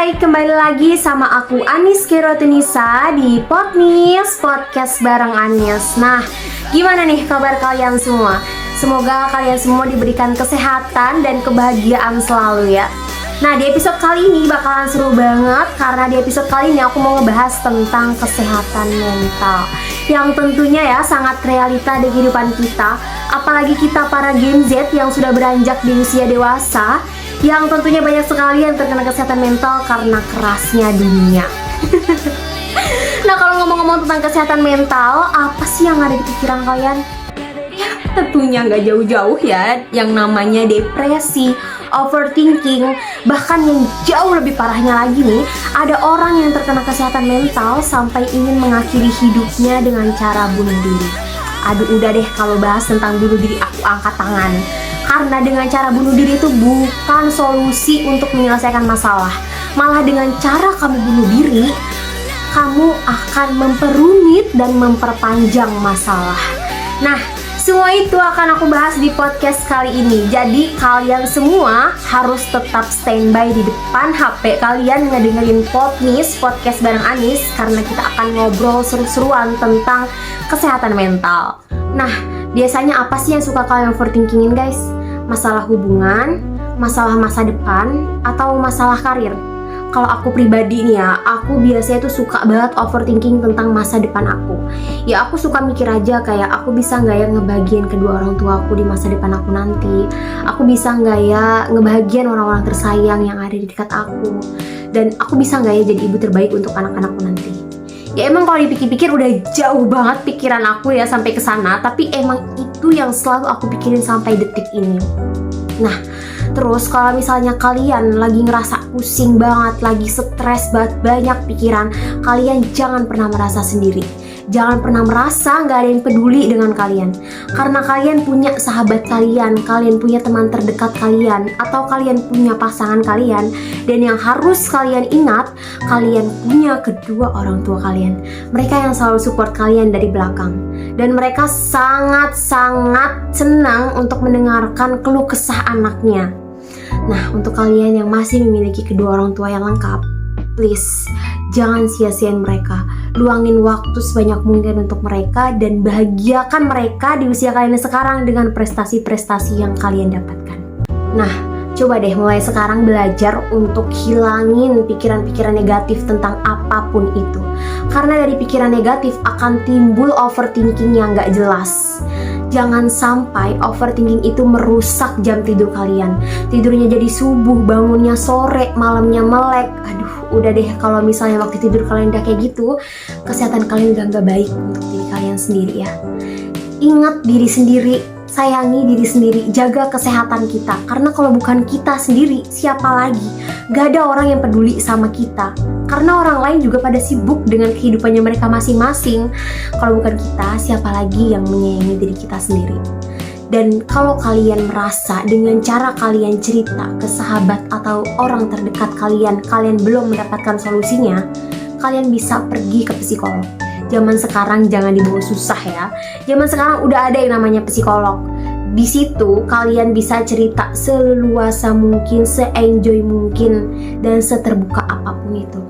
Hai, kembali lagi sama aku Anis Kerotunisa di Podnis, podcast bareng Anis. Nah, gimana nih kabar kalian semua? Semoga kalian semua diberikan kesehatan dan kebahagiaan selalu ya. Nah, di episode kali ini bakalan seru banget karena di episode kali ini aku mau ngebahas tentang kesehatan mental yang tentunya ya sangat realita di kehidupan kita, apalagi kita para Gen Z yang sudah beranjak di usia dewasa, yang tentunya banyak sekali yang terkena kesehatan mental karena kerasnya dunia. Nah, kalau ngomong-ngomong tentang kesehatan mental, apa sih yang ada di pikiran kalian? Ya, tentunya nggak jauh-jauh ya, yang namanya depresi, overthinking, bahkan yang jauh lebih parahnya lagi nih, ada orang yang terkena kesehatan mental sampai ingin mengakhiri hidupnya dengan cara bunuh diri. Aduh, udah deh, kalau bahas tentang bunuh diri aku angkat tangan. Karena dengan cara bunuh diri itu bukan solusi untuk menyelesaikan masalah. Malah dengan cara kamu bunuh diri, kamu akan memperumit dan memperpanjang masalah. Nah, semua itu akan aku bahas di podcast kali ini. Jadi kalian semua harus tetap standby di depan HP kalian ngedengerin Podnis, podcast bareng Anis, karena kita akan ngobrol seru-seruan tentang kesehatan mental. Nah, biasanya apa sih yang suka kalian overthinkingin guys? Masalah hubungan, masalah masa depan, atau masalah karir? Kalau aku pribadi nih ya, aku biasanya tuh suka banget overthinking tentang masa depan aku. Ya, aku suka mikir aja kayak aku bisa nggak ya ngebahagiain kedua orang tua aku di masa depan aku nanti. Aku bisa nggak ya ngebahagiain orang-orang tersayang yang ada di dekat aku. Dan aku bisa nggak ya jadi ibu terbaik untuk anak-anakku nanti. Ya emang kalau dipikir-pikir udah jauh banget pikiran aku ya sampai ke sana, tapi emang itu yang selalu aku pikirin sampai detik ini. Nah, terus kalau misalnya kalian lagi ngerasa pusing banget, lagi stres banget, banyak pikiran, kalian jangan pernah merasa sendiri. Jangan pernah merasa gak ada yang peduli dengan kalian. Karena kalian punya sahabat kalian punya teman terdekat kalian, atau kalian punya pasangan kalian. Dan yang harus kalian ingat, kalian punya kedua orang tua kalian. Mereka yang selalu support kalian dari belakang. Dan mereka sangat-sangat senang untuk mendengarkan keluh kesah anaknya. Nah, untuk kalian yang masih memiliki kedua orang tua yang lengkap, please, jangan sia-siain mereka. Luangin waktu sebanyak mungkin untuk mereka dan bahagiakan mereka di usia kalian sekarang dengan prestasi-prestasi yang kalian dapatkan. Nah, coba deh mulai sekarang belajar untuk hilangin pikiran-pikiran negatif tentang apapun itu. Karena dari pikiran negatif akan timbul overthinking yang gak jelas. Jangan sampai overthinking itu merusak jam tidur kalian. Tidurnya jadi subuh, bangunnya sore, malamnya melek. Aduh, udah deh, kalau misalnya waktu tidur kalian udah kayak gitu, kesehatan kalian udah gak baik untuk diri kalian sendiri ya. Ingat diri sendiri, sayangi diri sendiri, jaga kesehatan kita. Karena kalau bukan kita sendiri, siapa lagi? Gak ada orang yang peduli sama kita. Karena orang lain juga pada sibuk dengan kehidupannya mereka masing-masing. Kalau bukan kita, siapa lagi yang menyayangi diri kita sendiri? Dan kalau kalian merasa dengan cara kalian cerita ke sahabat atau orang terdekat kalian belum mendapatkan solusinya, kalian bisa pergi ke psikolog. Zaman sekarang jangan dibawa susah ya. Zaman sekarang udah ada yang namanya psikolog. Di situ kalian bisa cerita seleluasa mungkin, se-enjoy mungkin, dan seterbuka apapun itu.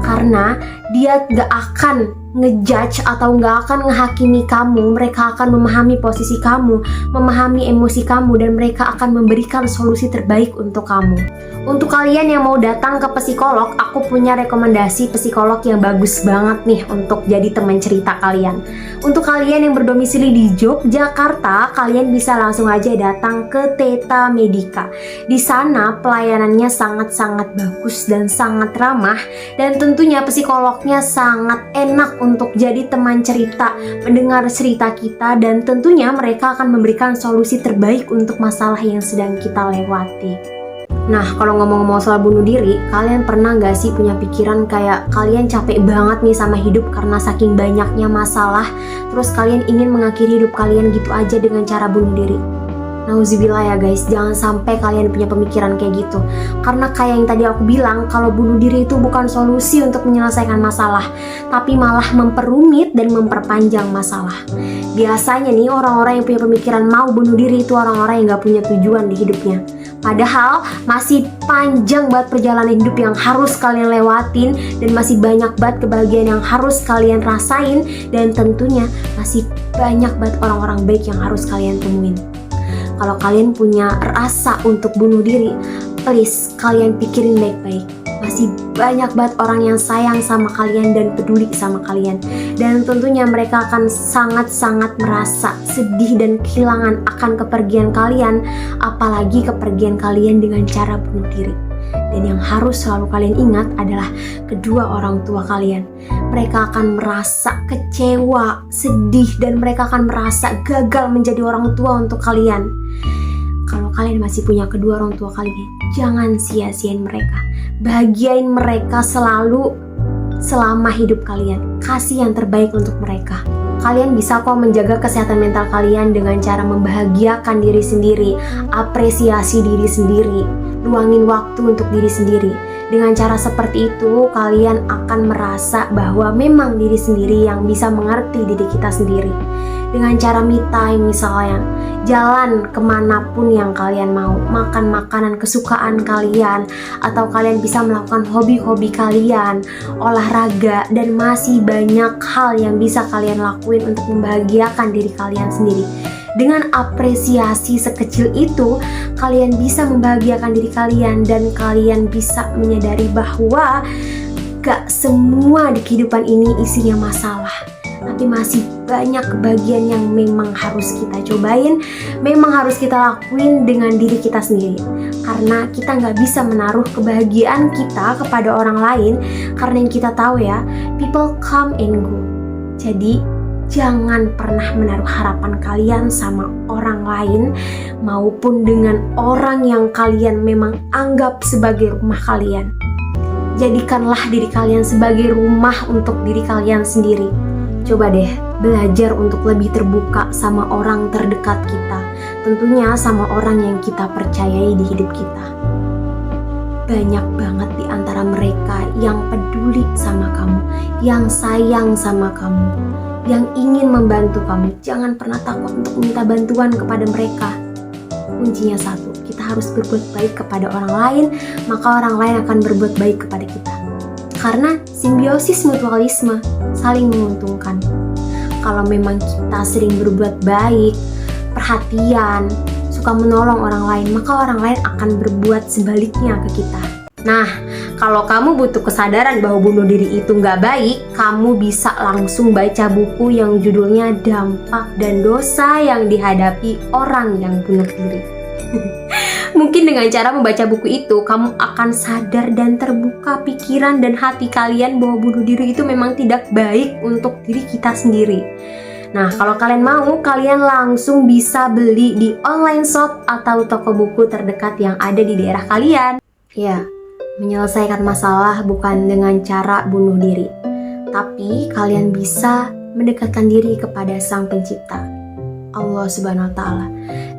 Karena dia gak akan ngejudge atau gak akan ngehakimi kamu. Mereka akan memahami posisi kamu, memahami emosi kamu, dan mereka akan memberikan solusi terbaik untuk kamu. Untuk kalian yang mau datang ke psikolog, aku punya rekomendasi psikolog yang bagus banget nih untuk jadi teman cerita kalian. Untuk kalian yang berdomisili di Yogyakarta, kalian bisa langsung aja datang ke Theta Medica. Di sana pelayanannya sangat-sangat bagus dan sangat ramah, dan tentunya psikolognya sangat enak untuk jadi teman cerita, mendengar cerita kita, dan tentunya mereka akan memberikan solusi terbaik untuk masalah yang sedang kita lewati. Nah, kalau ngomong-ngomong soal bunuh diri, kalian pernah gak sih punya pikiran kayak kalian capek banget nih sama hidup karena saking banyaknya masalah, terus kalian ingin mengakhiri hidup kalian gitu aja dengan cara bunuh diri? Nauzubillah ya guys, jangan sampai kalian punya pemikiran kayak gitu. Karena kayak yang tadi aku bilang, kalau bunuh diri itu bukan solusi untuk menyelesaikan masalah, tapi malah memperumit dan memperpanjang masalah. Biasanya nih orang-orang yang punya pemikiran mau bunuh diri itu orang-orang yang gak punya tujuan di hidupnya. Padahal masih panjang banget perjalanan hidup yang harus kalian lewatin, dan masih banyak banget kebahagiaan yang harus kalian rasain, dan tentunya masih banyak banget orang-orang baik yang harus kalian temuin. Kalau kalian punya rasa untuk bunuh diri, please kalian pikirin baik-baik. Masih banyak banget orang yang sayang sama kalian dan peduli sama kalian, dan tentunya mereka akan sangat-sangat merasa sedih dan kehilangan akan kepergian kalian, apalagi kepergian kalian dengan cara bunuh diri. Dan yang harus selalu kalian ingat adalah kedua orang tua kalian. Mereka akan merasa kecewa, sedih, dan mereka akan merasa gagal menjadi orang tua untuk kalian. Kalau kalian masih punya kedua orang tua kalian, jangan sia-siain mereka. Bahagiain mereka selalu selama hidup kalian. Kasih yang terbaik untuk mereka. Kalian bisa kok menjaga kesehatan mental kalian dengan cara membahagiakan diri sendiri, apresiasi diri sendiri, luangin waktu untuk diri sendiri. Dengan cara seperti itu, kalian akan merasa bahwa memang diri sendiri yang bisa mengerti diri kita sendiri. Dengan cara me time misalnya, jalan kemanapun yang kalian mau, makan makanan kesukaan kalian, atau kalian bisa melakukan hobi-hobi kalian, olahraga, dan masih banyak hal yang bisa kalian lakuin untuk membahagiakan diri kalian sendiri. Dengan apresiasi sekecil itu, kalian bisa membahagiakan diri kalian, dan kalian bisa menyadari bahwa gak semua di kehidupan ini isinya masalah, tapi masih banyak kebahagiaan yang memang harus kita cobain, memang harus kita lakuin dengan diri kita sendiri. Karena kita gak bisa menaruh kebahagiaan kita kepada orang lain, karena yang kita tahu ya, people come and go. Jadi jangan pernah menaruh harapan kalian sama orang lain maupun dengan orang yang kalian memang anggap sebagai rumah kalian. Jadikanlah diri kalian sebagai rumah untuk diri kalian sendiri. Coba deh belajar untuk lebih terbuka sama orang terdekat kita, tentunya sama orang yang kita percayai di hidup kita. Banyak banget di antara mereka yang peduli sama kamu, yang sayang sama kamu, yang ingin membantu kamu. Jangan pernah takut untuk minta bantuan kepada mereka. Kuncinya satu, kita harus berbuat baik kepada orang lain, maka orang lain akan berbuat baik kepada kita. Karena simbiosis mutualisme, saling menguntungkan. Kalau memang kita sering berbuat baik, perhatian, suka menolong orang lain, maka orang lain akan berbuat sebaliknya ke kita. Nah, kalau kamu butuh kesadaran bahwa bunuh diri itu nggak baik, kamu bisa langsung baca buku yang judulnya Dampak dan Dosa yang Dihadapi Orang yang Bunuh Diri. Mungkin dengan cara membaca buku itu, kamu akan sadar dan terbuka pikiran dan hati kalian bahwa bunuh diri itu memang tidak baik untuk diri kita sendiri. Nah, kalau kalian mau, kalian langsung bisa beli di online shop atau toko buku terdekat yang ada di daerah kalian. Ya, menyelesaikan masalah bukan dengan cara bunuh diri, tapi kalian bisa mendekatkan diri kepada Sang Pencipta, Allah Subhanahu wa Ta'ala.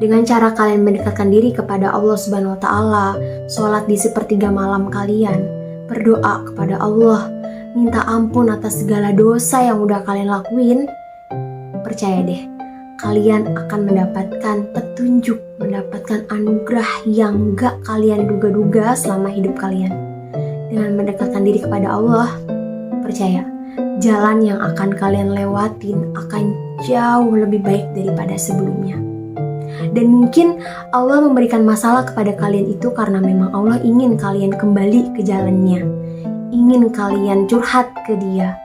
Dengan cara kalian mendekatkan diri kepada Allah Subhanahu wa Ta'ala, sholat di sepertiga malam kalian, berdoa kepada Allah, minta ampun atas segala dosa yang udah kalian lakuin, percaya deh, kalian akan mendapatkan petunjuk, mendapatkan anugerah yang gak kalian duga-duga selama hidup kalian. Dengan mendekatkan diri kepada Allah, percaya, jalan yang akan kalian lewatin akan jauh lebih baik daripada sebelumnya. Dan mungkin Allah memberikan masalah kepada kalian itu karena memang Allah ingin kalian kembali ke jalannya, ingin kalian curhat ke Dia,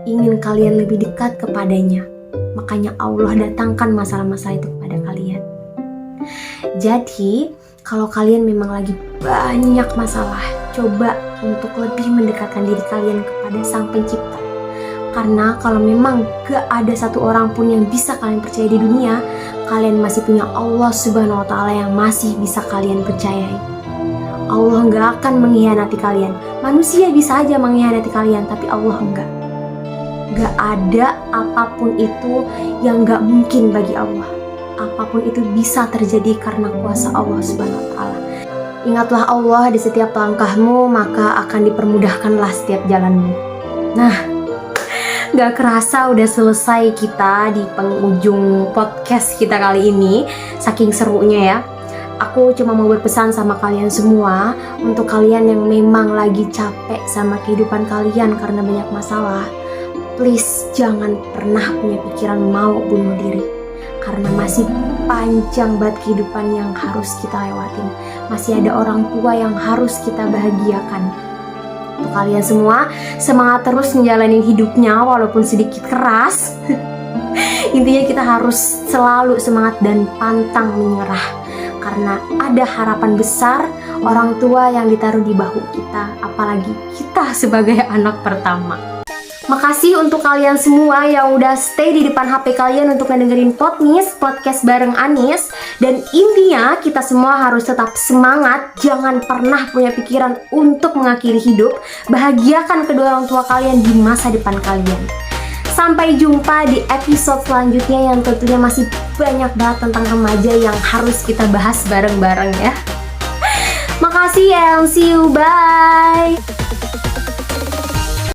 ingin kalian lebih dekat kepadanya. Makanya Allah datangkan masalah-masalah itu kepada kalian. Jadi, kalau kalian memang lagi banyak masalah, coba untuk lebih mendekatkan diri kalian kepada Sang Pencipta. Karena kalau memang gak ada satu orang pun yang bisa kalian percaya di dunia, kalian masih punya Allah Subhanahu wa Ta'ala yang masih bisa kalian percayai. Allah gak akan mengkhianati kalian. Manusia bisa aja mengkhianati kalian, tapi Allah enggak. Gak ada apapun itu yang gak mungkin bagi Allah. Apapun itu bisa terjadi karena kuasa Allah Subhanahu wa Ta'ala. Ingatlah Allah di setiap langkahmu, maka akan dipermudahkanlah setiap jalanmu. Nah, gak kerasa udah selesai kita di penghujung podcast kita kali ini. Saking serunya ya. Aku cuma mau berpesan sama kalian semua, untuk kalian yang memang lagi capek sama kehidupan kalian karena banyak masalah, please jangan pernah punya pikiran mau bunuh diri. Karena masih panjang banget kehidupan yang harus kita lewatin. Masih ada orang tua yang harus kita bahagiakan. Untuk kalian semua, semangat terus menjalani hidupnya walaupun sedikit keras. Intinya kita harus selalu semangat dan pantang menyerah. Karena ada harapan besar orang tua yang ditaruh di bahu kita, apalagi kita sebagai anak pertama. Makasih untuk kalian semua yang udah stay di depan HP kalian untuk ngedengerin podcast bareng Anis. Dan intinya kita semua harus tetap semangat, jangan pernah punya pikiran untuk mengakhiri hidup. Bahagiakan kedua orang tua kalian di masa depan kalian. Sampai jumpa di episode selanjutnya yang tentunya masih banyak banget tentang remaja yang harus kita bahas bareng-bareng ya. Makasih and see you, bye!